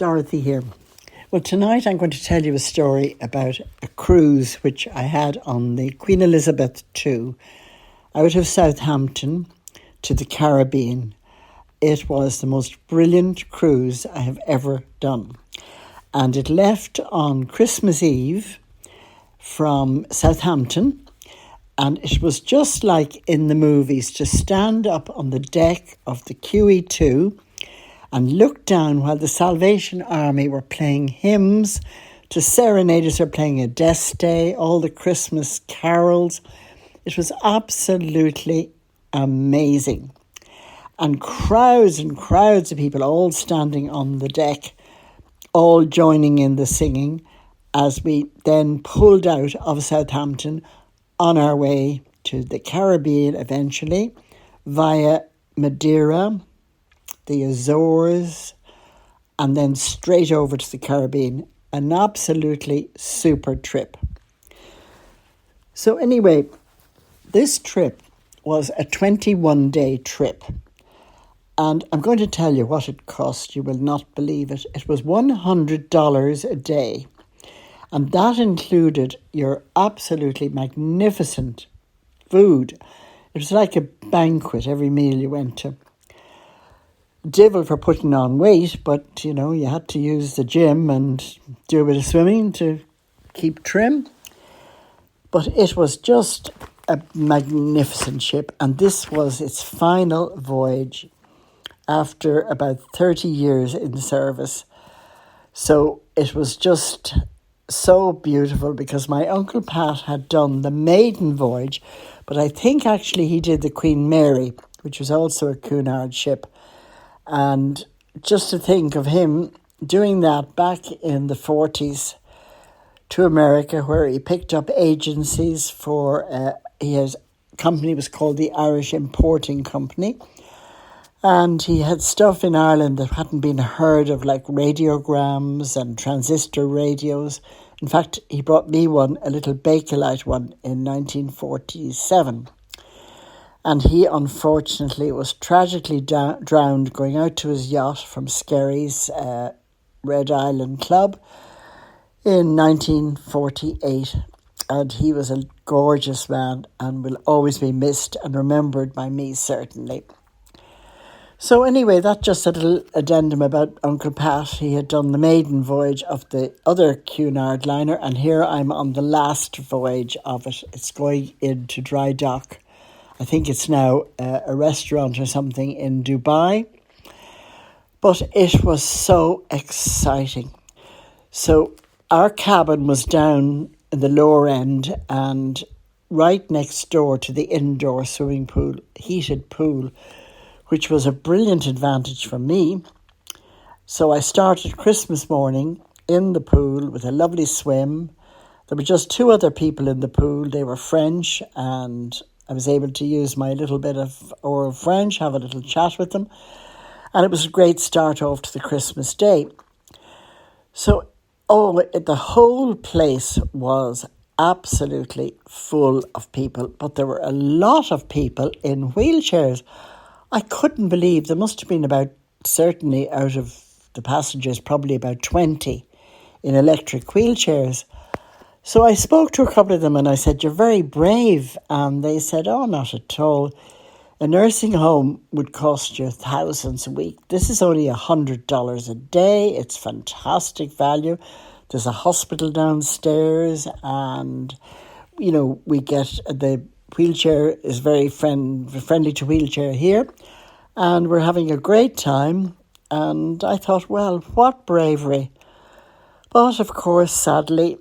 Dorothy here. Well, tonight I'm going to tell you a story about a cruise which I had on the Queen Elizabeth II out of Southampton to the Caribbean. It was the most brilliant cruise I have ever done. And it left on Christmas Eve from Southampton, and it was just like in the movies to stand up on the deck of the QE2 and look down while the Salvation Army were playing hymns, to serenaders were playing Adeste, all the Christmas carols. It was absolutely amazing. And crowds of people all standing on the deck, all joining in the singing as we then pulled out of Southampton on our way to the Caribbean eventually via Madeira, the Azores, and then straight over to the Caribbean. An absolutely super trip. So anyway, this trip was a 21-day trip. And I'm going to tell you what it cost. You will not believe it. It was $100 a day. And that included your absolutely magnificent food. It was like a banquet every meal you went to. Divil for putting on weight, but you had to use the gym and do a bit of swimming to keep trim. But it was just a magnificent ship, and this was its final voyage after about 30 years in service. So it was just so beautiful because my Uncle Pat had done the maiden voyage, but I think actually he did the Queen Mary, which was also a Cunard ship. And just to think of him doing that back in the 40s to America, where he picked up agencies for, his company was called the Irish Importing Company. And he had stuff in Ireland that hadn't been heard of, like radiograms and transistor radios. In fact, he brought me one, a little Bakelite one, in 1947. And he, unfortunately, was tragically drowned going out to his yacht from Skerry's Red Island Club in 1948. And he was a gorgeous man and will always be missed and remembered by me, certainly. So anyway, that's just a little addendum about Uncle Pat. He had done the maiden voyage of the other Cunard liner, and here I'm on the last voyage of it. It's going into dry dock. I think it's now a restaurant or something in Dubai. But it was so exciting. So our cabin was down in the lower end and right next door to the indoor swimming pool, heated pool, which was a brilliant advantage for me. So I started Christmas morning in the pool with a lovely swim. There were just two other people in the pool. They were French, and I was able to use my little bit of oral French, have a little chat with them. And it was a great start off to the Christmas day. So the whole place was absolutely full of people, but there were a lot of people in wheelchairs. I couldn't believe there must have been certainly out of the passengers, probably about 20 in electric wheelchairs. So I spoke to a couple of them and I said, "You're very brave." And they said, "Oh, not at all. A nursing home would cost you thousands a week. This is only $100 a day. It's fantastic value. There's a hospital downstairs and, we get the wheelchair is very friendly to wheelchair here. And we're having a great time." And I thought, well, what bravery. But of course, sadly,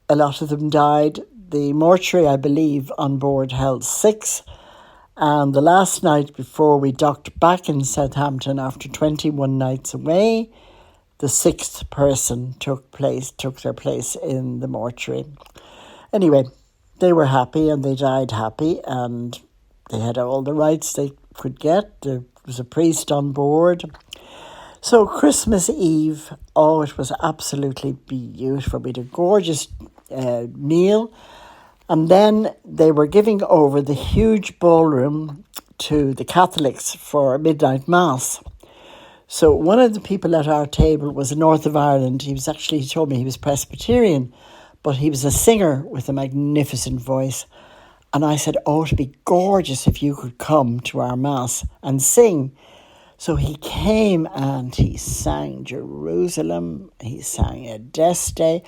a lot of them died. The mortuary, I believe, on board held 6. And the last night before we docked back in Southampton after 21 nights away, the 6th person took their place in the mortuary. Anyway, they were happy and they died happy and they had all the rights they could get. There was a priest on board. So Christmas Eve, it was absolutely beautiful. We had a gorgeous meal. And then they were giving over the huge ballroom to the Catholics for midnight mass. So one of the people at our table was a North of Ireland. He told me he was Presbyterian, but he was a singer with a magnificent voice. And I said, oh, it'd be gorgeous if you could come to our Mass and sing. So he came and he sang Jerusalem, he sang Adeste,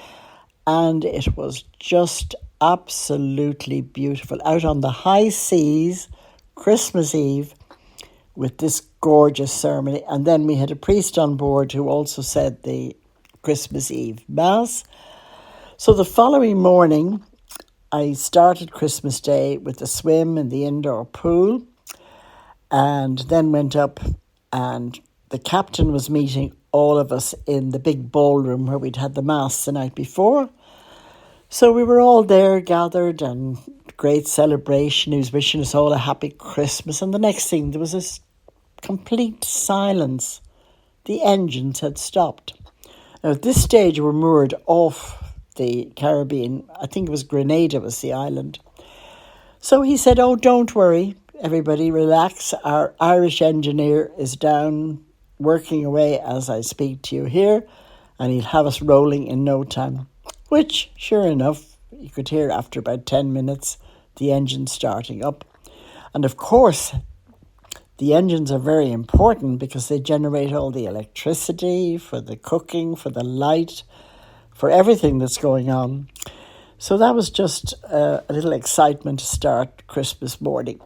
and it was just absolutely beautiful. Out on the high seas, Christmas Eve, with this gorgeous ceremony. And then we had a priest on board who also said the Christmas Eve Mass. So the following morning, I started Christmas Day with a swim in the indoor pool, and then went up, and the captain was meeting all of us in the big ballroom where we'd had the Mass the night before. So we were all there gathered, and great celebration. He was wishing us all a happy Christmas. And the next thing, there was this complete silence. The engines had stopped. Now, at this stage, we were moored off the Caribbean. I think it was Grenada was the island. So he said, oh, don't worry, everybody relax. Our Irish engineer is down working away as I speak to you here, and he'll have us rolling in no time. Which, sure enough, you could hear after about 10 minutes the engine starting up. And of course, the engines are very important because they generate all the electricity for the cooking, for the light, for everything that's going on. So that was just a little excitement to start Christmas morning.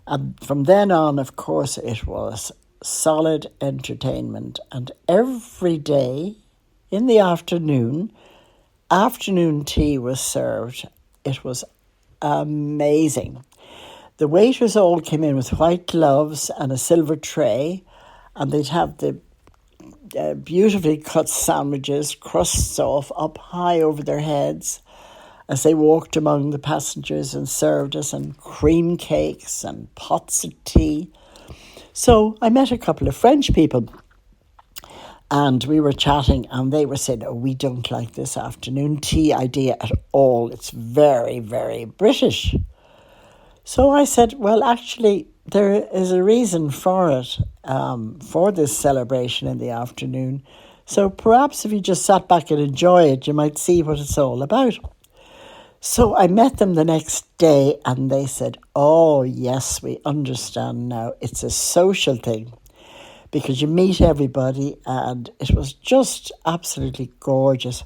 And from then on, of course, it was solid entertainment. And every day in the afternoon tea was served. It was amazing. The waiters all came in with white gloves and a silver tray, and they'd have the beautifully cut sandwiches, crusts off, up high over their heads as they walked among the passengers and served us, and cream cakes and pots of tea. So I met a couple of French people, and we were chatting, and they were saying, oh, we don't like this afternoon tea idea at all. It's very, very British. So I said, well, actually, there is a reason for it, for this celebration in the afternoon. So perhaps if you just sat back and enjoy it, you might see what it's all about. So I met them the next day, and they said, oh, yes, we understand now. It's a social thing because you meet everybody, and it was just absolutely gorgeous.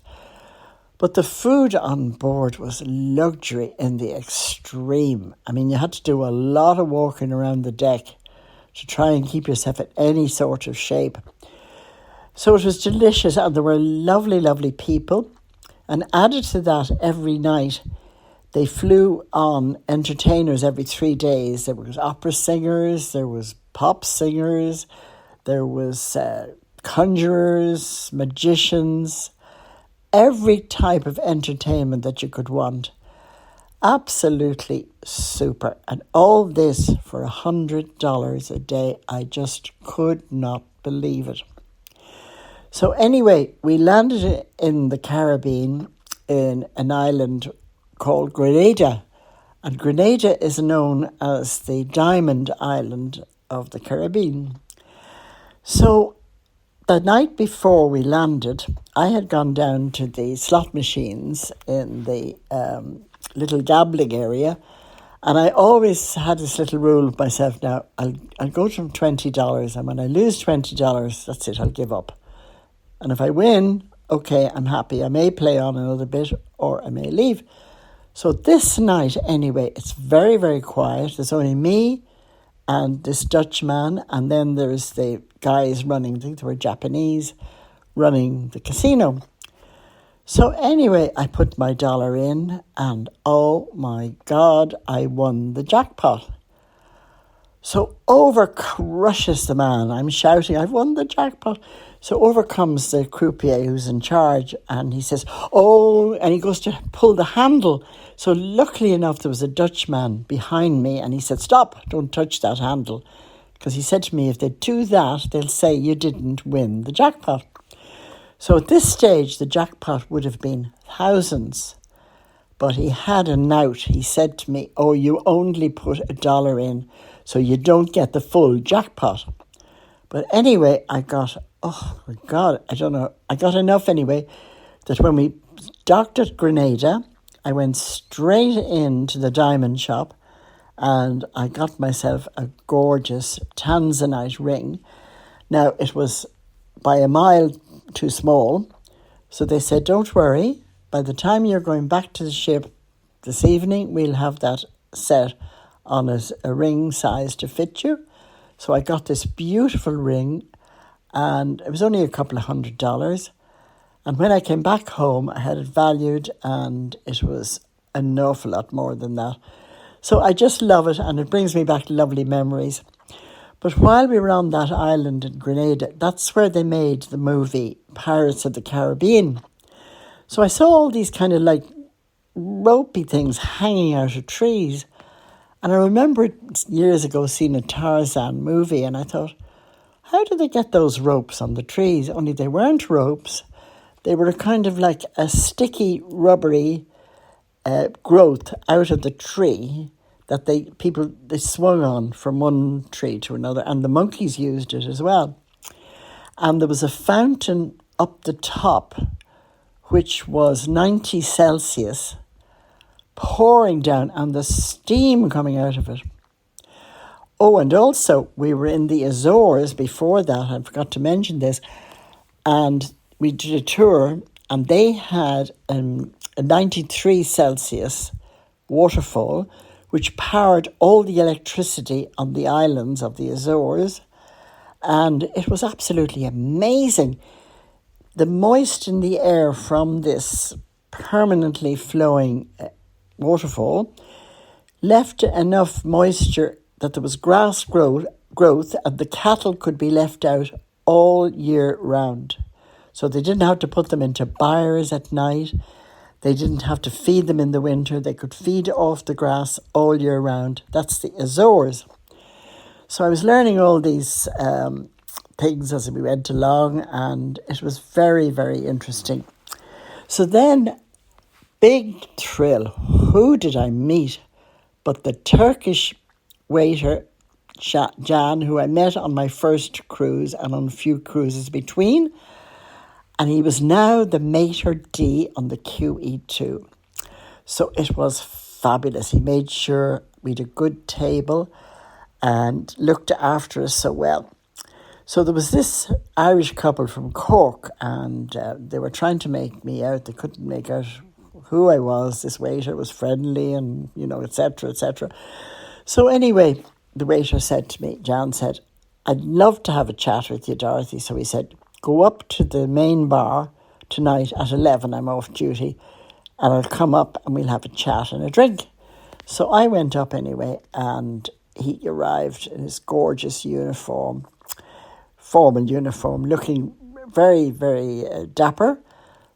But the food on board was luxury in the extreme. I mean, you had to do a lot of walking around the deck to try and keep yourself in any sort of shape. So it was delicious, and there were lovely, lovely people. And added to that, every night, they flew on entertainers every 3 days. There was opera singers, there was pop singers, there was conjurers, magicians, every type of entertainment that you could want. Absolutely super. And all this for $100 a day. I just could not believe it. So anyway, we landed in the Caribbean in an island called Grenada. And Grenada is known as the Diamond Island of the Caribbean. So the night before we landed, I had gone down to the slot machines in the little gambling area, and I always had this little rule of myself, now I'll go to $20, and when I lose $20, that's it, I'll give up. And if I win, okay, I'm happy. I may play on another bit or I may leave. So this night, anyway, it's very, very quiet. There's only me and this Dutchman, and then there's the guys running, I think they were Japanese, running the casino. So anyway, I put my dollar in, and oh my God, I won the jackpot. So over crushes the man. I'm shouting, I've won the jackpot. So over comes the croupier who's in charge, and he says, oh, and he goes to pull the handle. So luckily enough, there was a Dutchman behind me, and he said, stop, don't touch that handle. Because he said to me, if they do that, they'll say you didn't win the jackpot. So at this stage, the jackpot would have been thousands. But he had a note. He said to me, oh, you only put $1 in, so you don't get the full jackpot. But anyway, oh my God, I don't know. I got enough anyway that when we docked at Grenada, I went straight into the diamond shop and I got myself a gorgeous tanzanite ring. Now, it was by a mile too small, so they said, don't worry, by the time you're going back to the ship this evening, we'll have that set on a ring size to fit you. So I got this beautiful ring, and it was only a couple of $100. And when I came back home, I had it valued, and it was an awful lot more than that. So I just love it, and it brings me back lovely memories. But while we were on that island in Grenada, that's where they made the movie Pirates of the Caribbean. So I saw all these kind of like ropey things hanging out of trees. And I remember years ago seeing a Tarzan movie, and I thought, how did they get those ropes on the trees? Only they weren't ropes. They were kind of like a sticky, rubbery growth out of the tree that they swung on from one tree to another, and the monkeys used it as well. And there was a fountain up the top, which was 90 Celsius, pouring down, and the steam coming out of it. Oh, and also we were in the Azores before that, I forgot to mention this, and we did a tour, and they had a 93 Celsius waterfall, which powered all the electricity on the islands of the Azores. And it was absolutely amazing. The moist in the air from this permanently flowing waterfall left enough moisture that there was grass growth and the cattle could be left out all year round. So they didn't have to put them into byres at night. They didn't have to feed them in the winter. They could feed off the grass all year round. That's the Azores. So I was learning all these things as we went along, and it was very, very interesting. So then, big thrill. Who did I meet but the Turkish waiter, Jan, who I met on my first cruise and on a few cruises between. And he was now the maitre d' on the QE2. So it was fabulous. He made sure we had a good table and looked after us so well. So there was this Irish couple from Cork, and they were trying to make me out. They couldn't make out who I was. This waiter was friendly and, etc., etc. So anyway, the waiter said to me, Jan said, I'd love to have a chat with you, Dorothy. So he said, go up to the main bar tonight at 11. I'm off duty, and I'll come up and we'll have a chat and a drink. So I went up anyway, and he arrived in his gorgeous formal uniform, looking very, very dapper.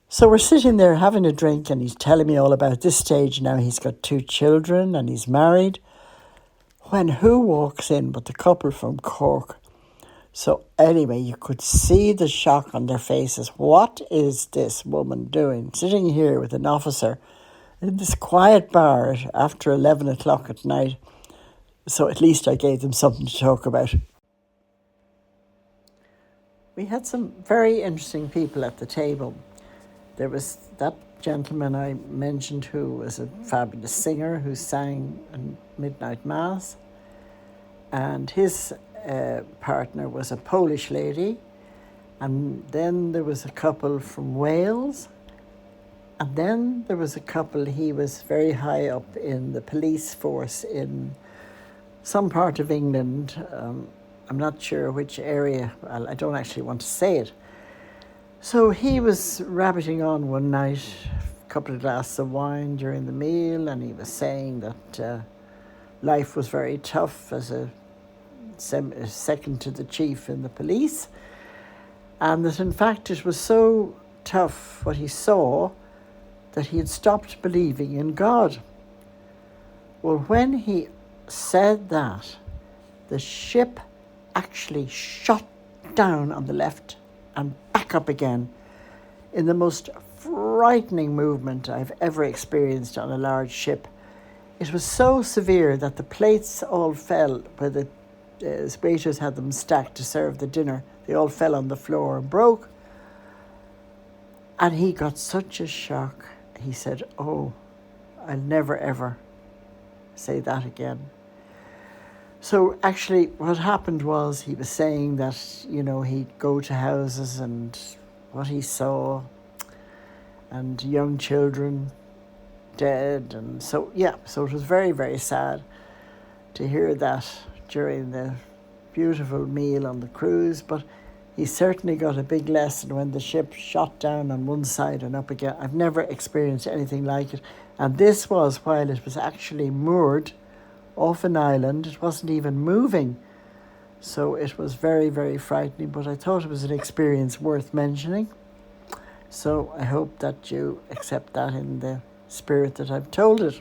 So we're sitting there having a drink, and he's telling me all about this stage now. He's got 2 children and he's married. When who walks in but the couple from Cork? So anyway, you could see the shock on their faces. What is this woman doing, sitting here with an officer in this quiet bar after 11 o'clock at night? So at least I gave them something to talk about. We had some very interesting people at the table. There was that gentleman I mentioned who was a fabulous singer who sang a midnight mass. And his partner was a Polish lady, and then there was a couple from Wales, and then there was a couple, he was very high up in the police force in some part of England. I'm not sure which area. I don't actually want to say it. So he was rabbiting on one night, a couple of glasses of wine during the meal, and he was saying that life was very tough as a second to the chief in the police, and that in fact it was so tough what he saw that he had stopped believing in God. Well, when he said that, the ship actually shot down on the left and back up again in the most frightening movement I've ever experienced on a large ship. It was so severe that the plates all fell where the waiters had them stacked to serve the dinner. They all fell on the floor and broke. And he got such a shock. He said, "Oh, I'll never ever say that again." So actually what happened was he was saying that, he'd go to houses and what he saw and young children dead. And so it was very, very sad to hear that during the beautiful meal on the cruise. But he certainly got a big lesson when the ship shot down on one side and up again. I've never experienced anything like it. And this was while it was actually moored off an island. It wasn't even moving. So it was very, very frightening, but I thought it was an experience worth mentioning. So I hope that you accept that in the spirit that I've told it.